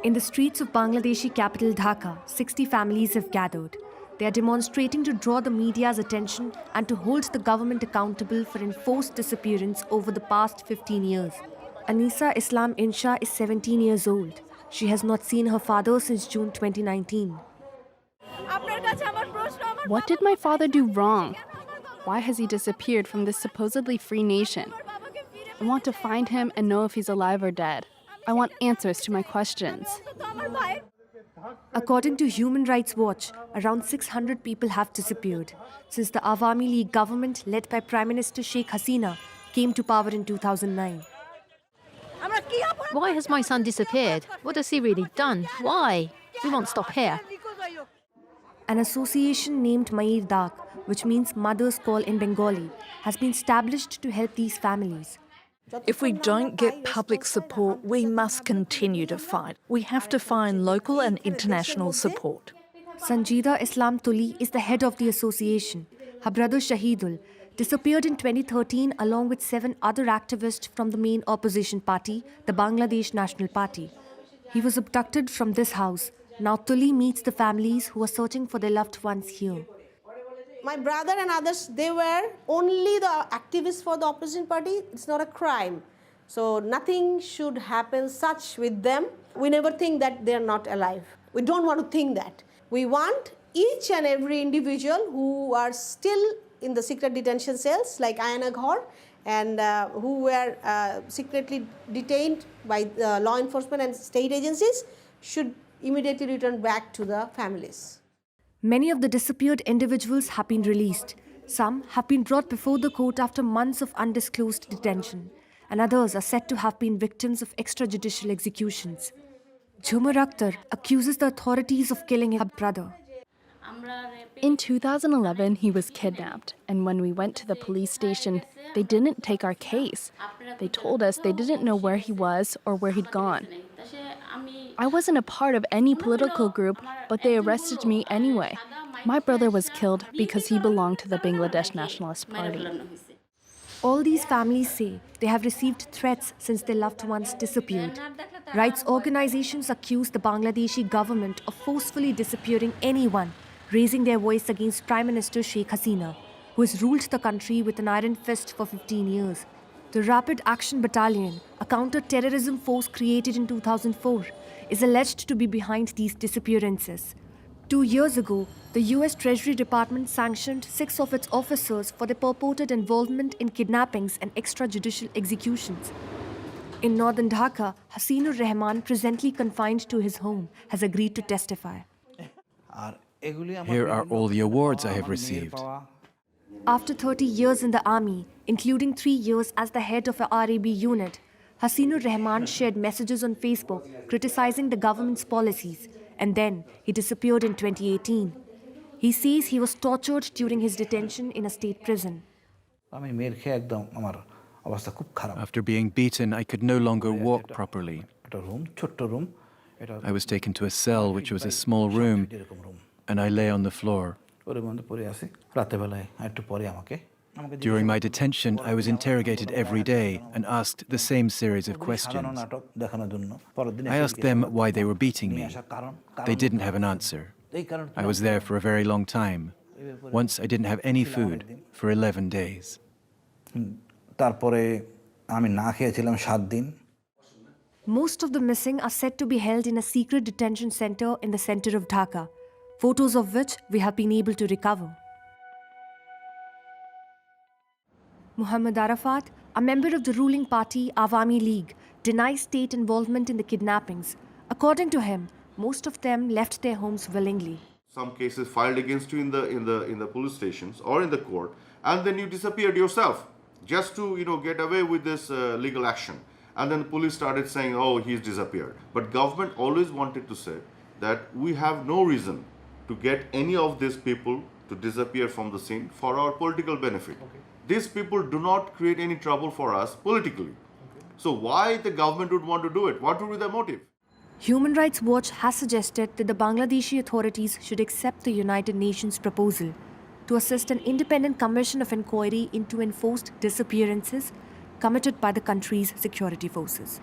In the streets of Bangladeshi capital Dhaka, 60 families have gathered. They are demonstrating to draw the media's attention and to hold the government accountable for enforced disappearance over the past 15 years. Anisa Islam Insha is 17 years old. She has not seen her father since June 2019. What did my father do wrong? Why has he disappeared from this supposedly free nation? I want to find him and know if he's alive or dead. I want answers to my questions. According to Human Rights Watch, around 600 people have disappeared since the Awami League government led by Prime Minister Sheikh Hasina came to power in 2009. Why has my son disappeared? What has he really done? Why? We won't stop here. An association named Mair Dak, which means Mother's Call in Bengali, has been established to help these families. If we don't get public support, we must continue to fight. We have to find local and international support. Sanjida Islam Tuli is the head of the association. Her brother Shahidul disappeared in 2013 along with 7 other activists from the main opposition party, the Bangladesh National Party. He was abducted from this house. Now Tuli meets the families who are searching for their loved ones here. My brother and others, they were only the activists for the opposition party. It's not a crime. So nothing should happen such with them. We never think that they're not alive. We don't want to think that. We want each and every individual who are still in the secret detention cells, like Ayana Ghor, and who were secretly detained by law enforcement and state agencies, should immediately return back to the families. Many of the disappeared individuals have been released. Some have been brought before the court after months of undisclosed detention, and others are said to have been victims of extrajudicial executions. Jhumar Akhtar accuses the authorities of killing her brother. In 2011, he was kidnapped, and when we went to the police station, they didn't take our case. They told us they didn't know where he was or where he'd gone. I wasn't a part of any political group, but they arrested me anyway. My brother was killed because he belonged to the Bangladesh Nationalist Party. All these families say they have received threats since their loved ones disappeared. Rights organizations accuse the Bangladeshi government of forcefully disappearing anyone raising their voice against Prime Minister Sheikh Hasina, who has ruled the country with an iron fist for 15 years. The Rapid Action Battalion, a counter-terrorism force created in 2004, is alleged to be behind these disappearances. 2 years ago, the US Treasury Department sanctioned 6 of its officers for their purported involvement in kidnappings and extrajudicial executions. In northern Dhaka, Haseenur Rahman, presently confined to his home, has agreed to testify. Here are all the awards I have received. After 30 years in the army, including 3 years as the head of a RAB unit, Haseenur Rahman shared messages on Facebook criticizing the government's policies, and then he disappeared in 2018. He says he was tortured during his detention in a state prison. After being beaten, I could no longer walk properly. I was taken to a cell, which was a small room, and I lay on the floor. During my detention, I was interrogated every day and asked the same series of questions. I asked them why they were beating me. They didn't have an answer. I was there for a very long time. Once I didn't have any food for 11 days. Most of the missing are said to be held in a secret detention center in the center of Dhaka, photos of which we have been able to recover. Muhammad Arafat, a member of the ruling party Awami League, denies state involvement in the kidnappings. According to him, most of them left their homes willingly. Some cases filed against you in the police stations or in the court, and then you disappeared yourself just to get away with this legal action. And then the police started saying, oh, he's disappeared. But government always wanted to say that we have no reason to get any of these people to disappear from the scene for our political benefit. Okay. These people do not create any trouble for us politically. Okay. So why the government would want to do it? What would be the motive? Human Rights Watch has suggested that the Bangladeshi authorities should accept the United Nations proposal to assist an independent commission of inquiry into enforced disappearances committed by the country's security forces.